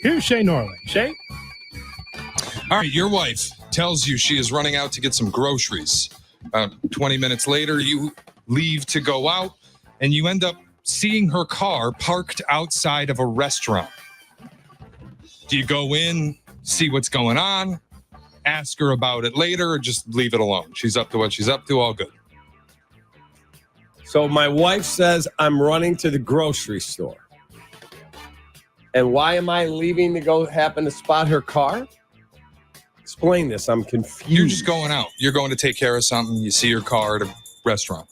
Here's Shay Norley. Shay? All right, your wife tells you she is running out to get some groceries. About 20 minutes later, you leave to go out, and you end up seeing her car parked outside of a restaurant. Do you go in, see what's going on, ask her about it later, or just leave it alone? She's up to what she's up to, all good. So my wife says I'm running to the grocery store. And why am I leaving to go happen to spot her car? Explain this. I'm confused. You're just going out. You're going to take care of something. You see your car at a restaurant.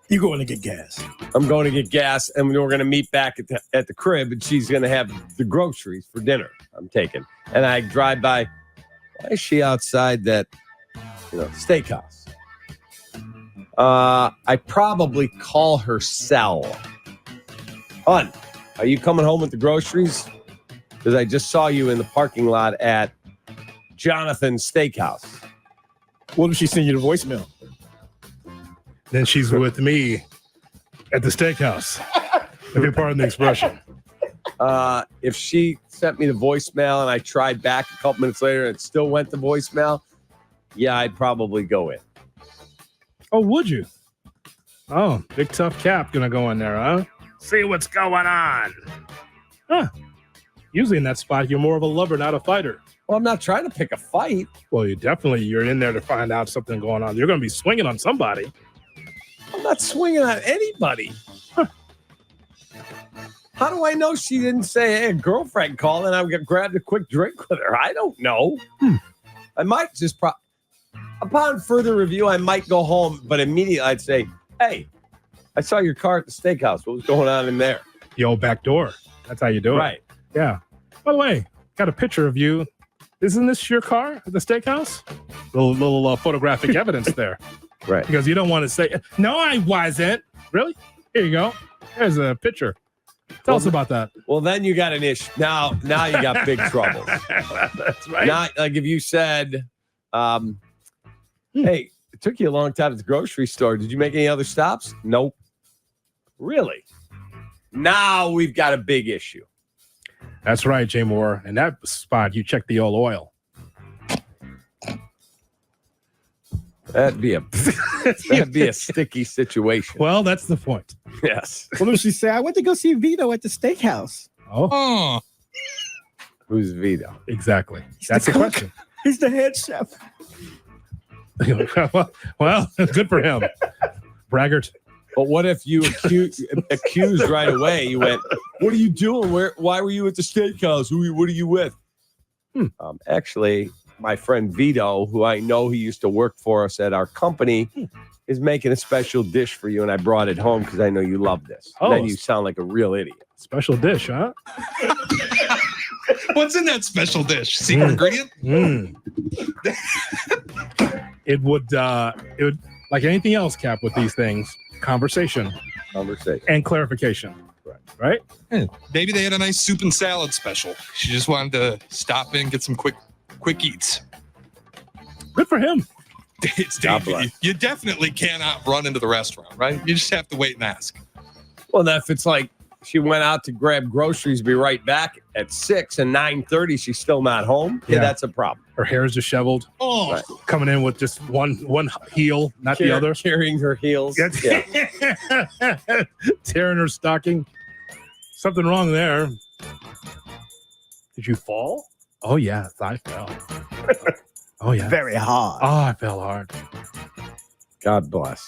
You going to get gas? I'm going to get gas, and we're going to meet back at the crib, and she's going to have the groceries for dinner. I'm taking. And I drive by. Why is she outside that steakhouse? I probably call her cell. Hon, are you coming home with the groceries? Because I just saw you in the parking lot at Jonathan's Steakhouse. What if she send you the voicemail? Then she's with me at the steakhouse, if you're pardon the expression. If she sent me the voicemail and I tried back a couple minutes later and it still went to voicemail, yeah, I'd probably go in. Oh, would you? Oh, big tough Kap gonna go in there, huh? See what's going on. Huh. Usually in that spot, you're more of a lover, not a fighter. Well, I'm not trying to pick a fight. Well, you're in there to find out something going on. You're going to be swinging on somebody. I'm not swinging on anybody. Huh. How do I know she didn't say, hey, a girlfriend called and I grabbed a quick drink with her? I don't know. I might just, upon further review, I might go home, but immediately I'd say, hey, I saw your car at the steakhouse. What was going on in there? The old back door. That's how you do it. Right. Yeah. By the way, got a picture of you. Isn't this your car at the steakhouse? Little photographic evidence there. Right. Because you don't want to say, no, I wasn't. Really? Here you go. There's a picture. Tell us about that. Well, then you got an issue. Now you got big trouble. That's right. Not like if you said, hey, it took you a long time at the grocery store. Did you make any other stops? Nope. Really? Now we've got a big issue. That's right, Jay Moore. In that spot, you check the old oil. That'd be a sticky situation. Well, that's the point. Yes. What if she say, I went to go see Vito at the steakhouse? Oh. Who's Vito? Exactly. He's That's the question. He's the head chef. well, good for him. Braggart. But what if you accused right away? You went, what are you doing? Why were you at the steakhouse? What are you with? Actually, my friend Vito, who I know he used to work for us at our company, is making a special dish for you, and I brought it home because I know you love this. Oh, then you sound like a real idiot. Special dish, huh? What's in that special dish? Secret ingredient? It would, like anything else, Kap, with these things, conversation and clarification. Right? Maybe they had a nice soup and salad special. She just wanted to stop in, get some quick eats. Good for him. It's Dave, you definitely cannot run into the restaurant, right? You just have to wait and ask. Well, if it's like she went out to grab groceries, be right back at 6 and 9:30, she's still not home. Yeah, that's a problem. Her hair is disheveled. Oh, right. Coming in with just one heel, not the other. Carrying her heels. Yeah. Tearing her stocking. Something wrong there. Did you fall? Oh, yeah, I fell. Oh, yeah. Very hard. Oh, I fell hard. God bless.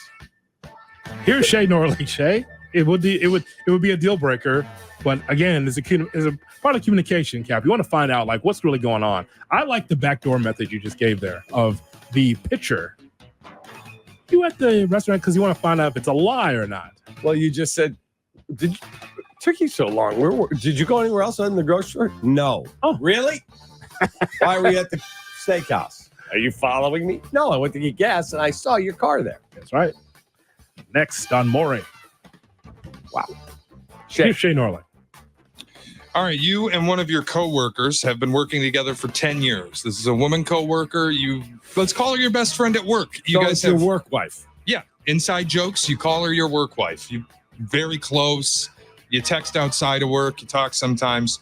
Here's Shay Norley. Shay, it would be a deal breaker, but again, is a part of communication, Kap. You want to find out like what's really going on. I like the backdoor method you just gave there of the picture. You at the restaurant because you want to find out if it's a lie or not. Well, you just said, it took you so long. Did you go anywhere else other than the grocery store? No. Oh, really? Why were you at the steakhouse? Are you following me? No, I went to get gas and I saw your car there. That's right. Next on Maury. Wow. Shay Norley. All right, you and one of your coworkers have been working together for 10 years. This is a woman coworker. Let's call her your best friend at work. You guys have your work wife. Yeah, inside jokes. You call her your work wife. You very close. You text outside of work. You talk sometimes.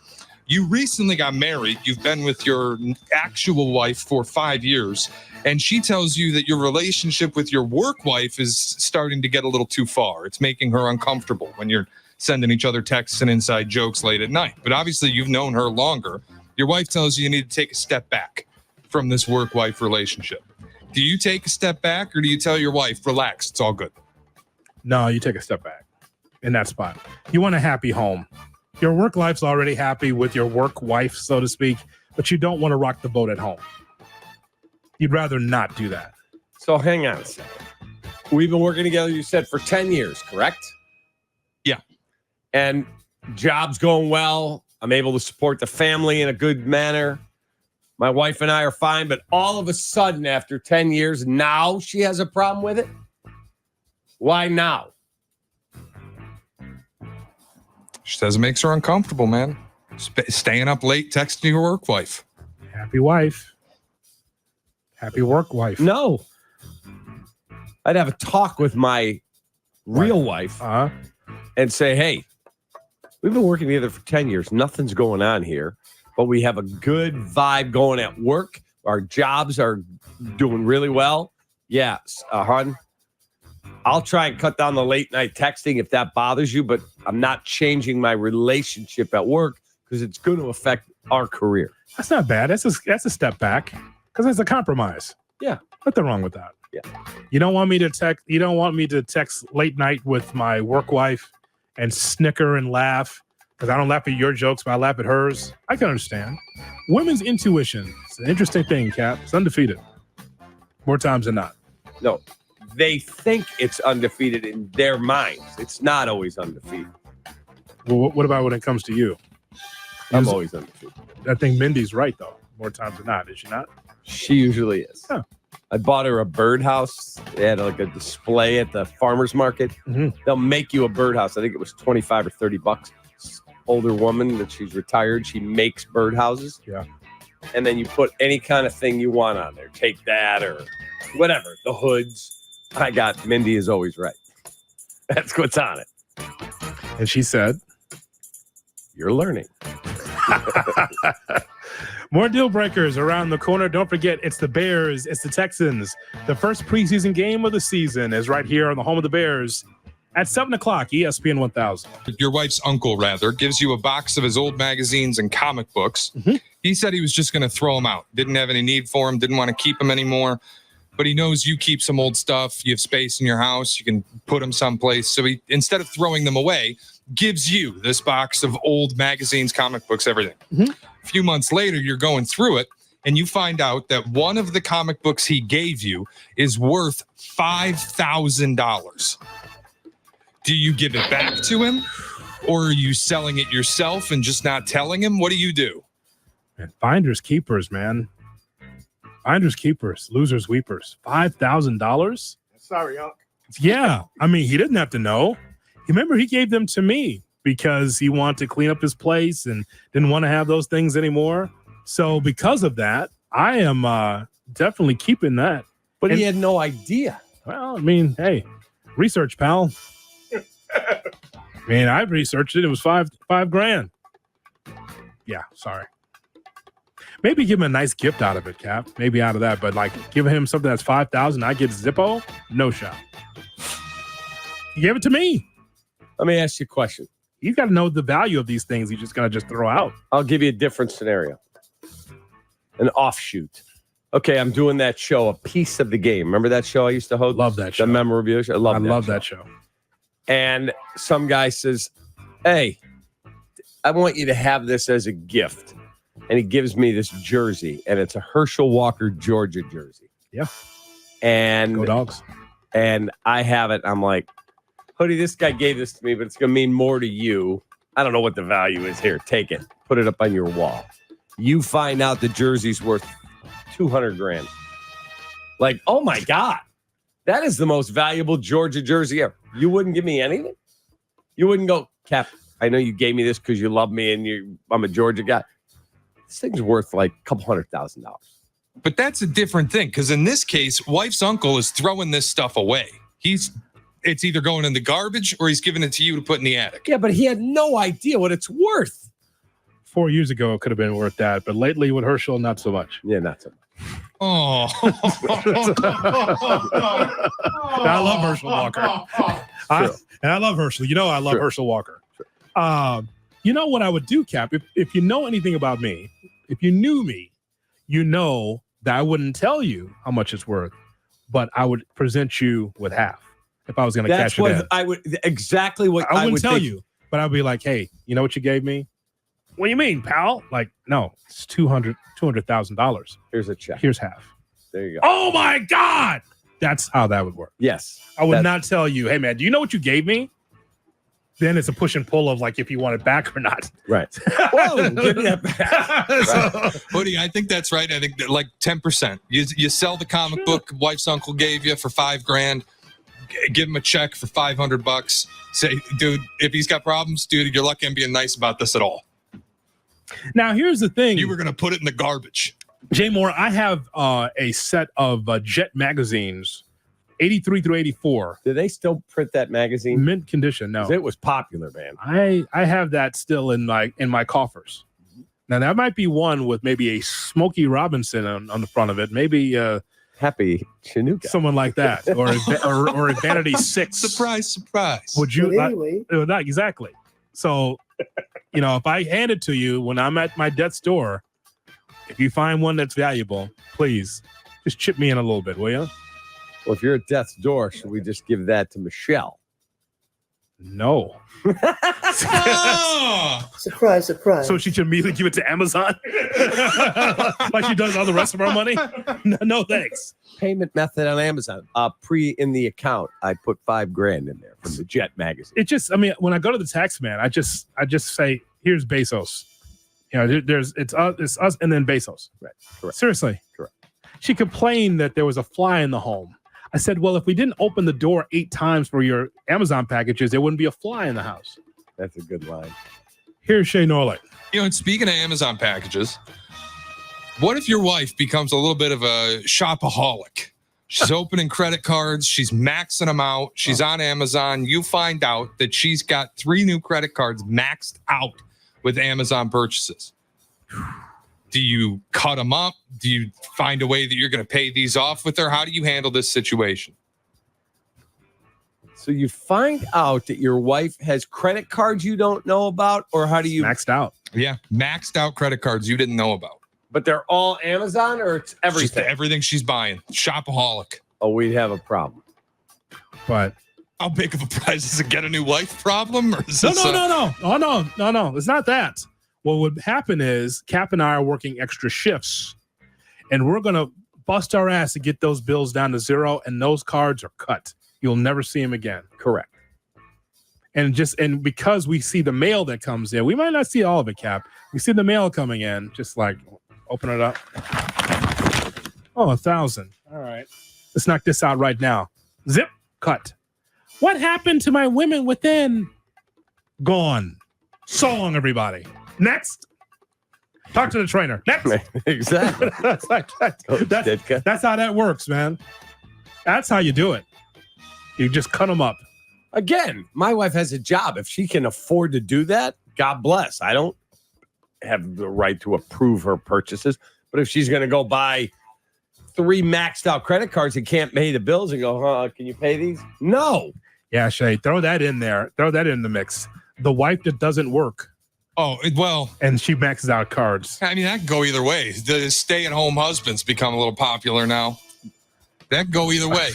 You recently got married. You've been with your actual wife for 5 years, and she tells you that your relationship with your work wife is starting to get a little too far. It's making her uncomfortable when you're sending each other texts and inside jokes late at night. But obviously, you've known her longer. Your wife tells you need to take a step back from this work-wife relationship. Do you take a step back, or do you tell your wife, relax, it's all good? No, you take a step back in that spot. You want a happy home. Your work life's already happy with your work wife, so to speak, but you don't want to rock the boat at home. You'd rather not do that. So hang on a second. We've been working together, you said, for 10 years, correct? Yeah. And job's going well. I'm able to support the family in a good manner. My wife and I are fine, but all of a sudden, after 10 years, now she has a problem with it? Why now? She says it makes her uncomfortable, man. Staying up late, texting your work wife. Happy wife. Happy work wife. No. I'd have a talk with my real wife and say, hey, we've been working together for 10 years. Nothing's going on here, but we have a good vibe going at work. Our jobs are doing really well. Yeah, hon, I'll try and cut down the late night texting if that bothers you, but I'm not changing my relationship at work because it's going to affect our career. That's not bad. That's a step back because that's a compromise. Yeah. Nothing wrong with that. Yeah. You don't want me to text late night with my work wife and snicker and laugh because I don't laugh at your jokes, but I laugh at hers. I can understand. Women's intuition. It's an interesting thing, Cap. It's undefeated. More times than not. No, they think it's undefeated in their minds. It's not always undefeated. Well, what about when it comes to you? I'm always undefeated. I think Mindy's right, though. More times than not. Is she not? She usually is. Huh. I bought her a birdhouse. They had like a display at the farmer's market. Mm-hmm. They'll make you a birdhouse. I think it was $25 or $30. Older woman that she's retired. She makes birdhouses. Yeah. And then you put any kind of thing you want on there. Take that or whatever. The hoods. I got Mindy is always right. That's what's on it. And she said, you're learning. More deal breakers around the corner. Don't forget, it's the Bears, it's the Texans. The first preseason game of the season is right here on the home of the Bears at 7 o'clock, ESPN 1000. Your wife's uncle, rather, gives you a box of his old magazines and comic books. Mm-hmm. He said he was just going to throw them out. Didn't have any need for them. Didn't want to keep them anymore. But he knows you keep some old stuff. You have space in your house. You can put them someplace. So he, instead of throwing them away, gives you this box of old magazines, comic books, everything. Mm-hmm. A few months later, you're going through it, and you find out that one of the comic books he gave you is worth $5,000. Do you give it back to him, or are you selling it yourself and just not telling him? What do you do? And finders keepers, man. Finders keepers, losers weepers. $5,000? Sorry, Unc. Yeah. I mean, he didn't have to know. Remember, he gave them to me because he wanted to clean up his place and didn't want to have those things anymore. So because of that, I am definitely keeping that. But and he had no idea. Well, I mean, hey, research, pal. Man, I researched it. It was $5,000. Yeah, sorry. Maybe give him a nice gift out of it, Cap. Maybe out of that, but like giving him something that's $5,000, I get Zippo, no shot. He gave it to me. Let me ask you a question. You got to know the value of these things. You're just gonna just throw out. I'll give you a different scenario. An offshoot. Okay, I'm doing that show, A Piece of the Game. Remember that show I used to host? Love that show. The memorabilia show. I love that show. And some guy says, hey, I want you to have this as a gift. And he gives me this jersey, and it's a Herschel Walker, Georgia jersey. Yeah. And Go Dogs. And I have it. I'm like, Hoodie, this guy gave this to me, but it's going to mean more to you. I don't know what the value is here. Take it. Put it up on your wall. You find out the jersey's worth $200,000. Like, oh my God. That is the most valuable Georgia jersey ever. You wouldn't give me anything? You wouldn't go, Cap, I know you gave me this because you love me and I'm a Georgia guy. This thing's worth like a couple $100,000. But that's a different thing, because in this case, wife's uncle is throwing this stuff away. It's either going in the garbage or he's giving it to you to put in the attic. Yeah, but he had no idea what it's worth. 4 years ago, it could have been worth that, but lately with Herschel, not so much. Yeah, not so much. Oh. I love Herschel Walker. I love Herschel. You know, I love Herschel Walker. You know what I would do, Cap? If you know anything about me, if you knew me, you know that I wouldn't tell you how much it's worth, but I would present you with half if I was going to cash it in. I would exactly what I wouldn't would tell think. you, but I'd be like, hey, you know what you gave me? What do you mean, pal? Like, no, it's $200,000. Here's a check. Here's half. There you go. Oh my God. That's how that would work. Yes. I would not tell you, hey man, do you know what you gave me? Then it's a push and pull of like if you want it back or not. Right. Whoa, give me that back. Right. Hoodie, I think that's right. I think that like 10%. You sell the comic book wife's uncle gave you for $5,000. Give him a check for $500. Say, dude, if he's got problems, dude, you're lucky I'm being nice about this at all. Now here's the thing. You were gonna put it in the garbage. Jay Moore, I have a set of Jet magazines, 83 through 84. Do they still print that magazine? Mint condition. No, 'Cause it was popular, man. I have that still in my coffers. Now that might be one with maybe a Smokey Robinson on the front of it. Maybe Happy Chinooka. someone like that, or a Vanity 6. Surprise, surprise. Would you? But anyway, Not exactly. So, you know, if I hand it to you when I'm at my death's door, if you find one that's valuable, please just chip me in a little bit, will you? Well, if you're at death's door, should we just give that to Michelle? No. Oh! surprise, surprise. So she should immediately give it to Amazon, like she does all the rest of our money. No, thanks. Payment method on Amazon. In the account, I put $5,000 in there from the Jet magazine. It just, I mean, when I go to the tax man, I just say, here's Bezos. You know, it's us and then Bezos. Right. Correct. Seriously. Correct. She complained that there was a fly in the home. I said, well, if we didn't open the door 8 times for your Amazon packages, there wouldn't be a fly in the house. That's a good line. Here's Shay Norlick. You know, and speaking of Amazon packages, what if your wife becomes a little bit of a shopaholic? She's opening credit cards. She's maxing them out. She's on Amazon. You find out that she's got 3 new credit cards maxed out with Amazon purchases. Do you cut them up? Do you find a way that you're going to pay these off with her? How do you handle this situation? So you find out that your wife has credit cards you don't know about, or how do you? Maxed out. Yeah, maxed out credit cards you didn't know about. But they're all Amazon, or it's Just everything? everything she's buying. Shopaholic. Oh, we'd have a problem. But How big of a prize is it? Get a new wife problem? Or is no. this No. It's not that. What would happen is Cap and I are working extra shifts, and we're going to bust our ass to get those bills down to 0, and those cards are cut. You'll never see them again. Correct. And because we see the mail that comes in, we might not see all of it, Cap. We see the mail coming in, just like open it up. Oh, 1,000. All right. Let's knock this out right now. Zip, cut. What happened to my women within? Gone. So long, everybody. Next. Talk to the trainer. Next. Exactly. that's how that works, man. That's how you do it. You just cut them up. Again, my wife has a job. If she can afford to do that, God bless. I don't have the right to approve her purchases. But if she's going to go buy 3 maxed out credit cards and can't pay the bills and go, can you pay these? No. Yeah, Shay, throw that in there. Throw that in the mix. The wife that doesn't work. Oh, well, and she maxes out cards. I mean, that can go either way. The stay-at-home husbands become a little popular now. That can go either way.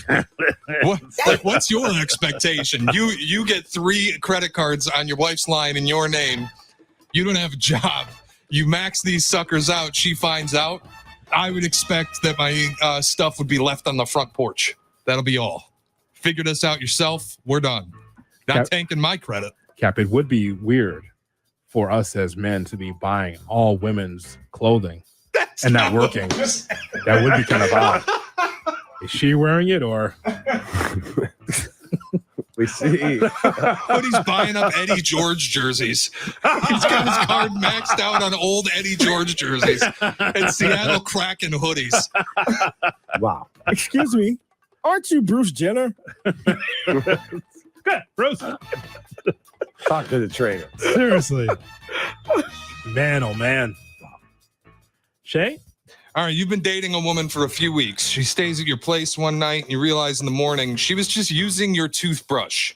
What's your expectation? You get 3 credit cards on your wife's line in your name. You don't have a job. You max these suckers out. She finds out. I would expect that my stuff would be left on the front porch. That'll be all. Figure this out yourself. We're done. Not tanking my credit. Cap, it would be weird for us as men to be buying all women's clothing and not working. That would be kind of odd. Is she wearing it or? We see. But he's buying up Eddie George jerseys. He's got his card maxed out on old Eddie George jerseys and Seattle Kraken hoodies. Wow. Excuse me. Aren't you Bruce Jenner? Good, Bruce. Talk to the trainer. Seriously. Man, oh man. Shay? All right, you've been dating a woman for a few weeks. She stays at your place one night, and you realize in the morning she was just using your toothbrush.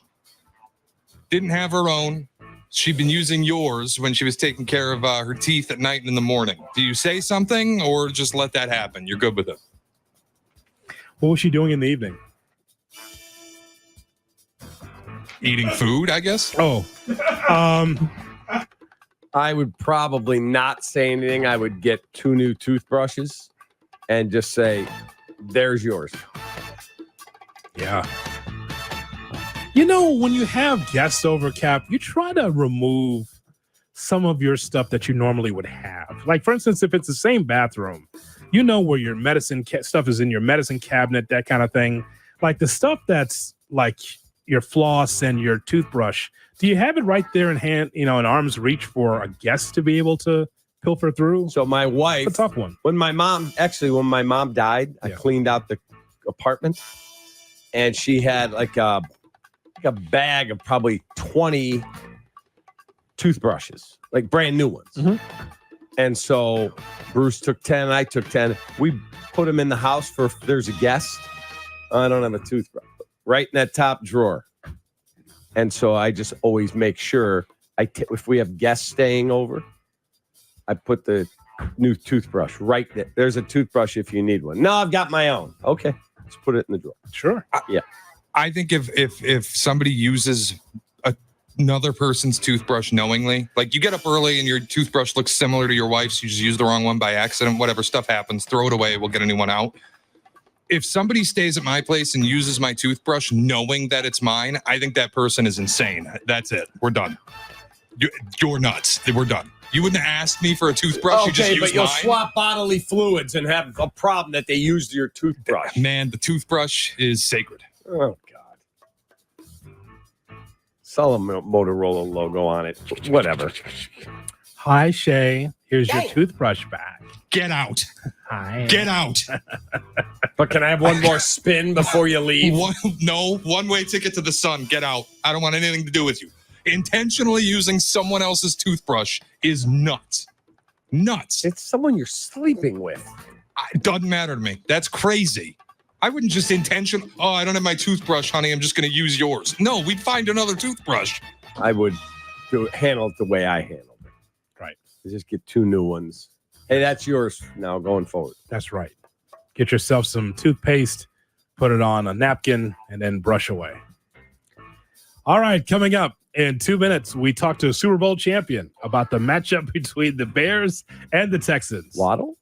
Didn't have her own. She'd been using yours when she was taking care of her teeth at night and in the morning. Do you say something or just let that happen? You're good with it. What was she doing in the evening? Eating food, I guess. Oh. I would probably not say anything. I would get 2 new toothbrushes and just say, there's yours. Yeah. You know, when you have guests over, Cap, you try to remove some of your stuff that you normally would have. Like, for instance, if it's the same bathroom, you know where your medicine stuff is in your medicine cabinet, that kind of thing. Like the stuff that's like your floss and your toothbrush, do you have it right there in hand, in arm's reach for a guest to be able to pilfer through? So my wife, It's a tough one. when my mom died, I cleaned out the apartment and she had like a bag of probably 20 toothbrushes, like brand new ones. Mhm. And so Bruce took 10, I took 10. We put them in the house for if there's a guest. I don't have a toothbrush. Right in that top drawer. And so I just always make sure if we have guests staying over, I put the new toothbrush right there. There's a toothbrush if you need one. No, I've got my own. Okay. Let's put it in the drawer. Sure. I think if somebody uses another person's toothbrush knowingly, like you get up early and your toothbrush looks similar to your wife's, you just use the wrong one by accident, whatever stuff happens, throw it away, we'll get a new one out. If somebody stays at my place and uses my toothbrush knowing that it's mine, I think that person is insane. That's it. We're done. You're nuts. We're done. You wouldn't ask me for a toothbrush. You just use but you'll mine. swap bodily fluids and have a problem that they used your toothbrush. Man, the toothbrush is sacred. Oh, God. Sell a Motorola logo on it. Whatever. Hi, Shay. Here's your toothbrush back. Get out. Hi. Get out. But can I have one more spin before you leave? One-way ticket to the sun. Get out. I don't want anything to do with you. Intentionally using someone else's toothbrush is nuts. Nuts. It's someone you're sleeping with. It doesn't matter to me. That's crazy. I wouldn't just I don't have my toothbrush, honey. I'm just going to use yours. No, we'd find another toothbrush. I would handle it the way I handled it. Right. Just get 2 new ones. Hey, that's yours now going forward. That's right. Get yourself some toothpaste, put it on a napkin, and then brush away. All right, coming up in 2 minutes, we talk to a Super Bowl champion about the matchup between the Bears and the Texans. Waddle?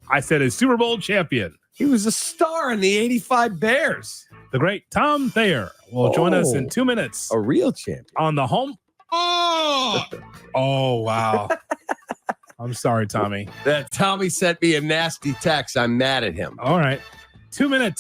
I said a Super Bowl champion. He was a star in the 85 Bears. The great Tom Thayer will join us in 2 minutes A real champion. on the home. Oh, wow. I'm sorry, Tommy. Tommy sent me a nasty text. I'm mad at him. All right. 2 minutes.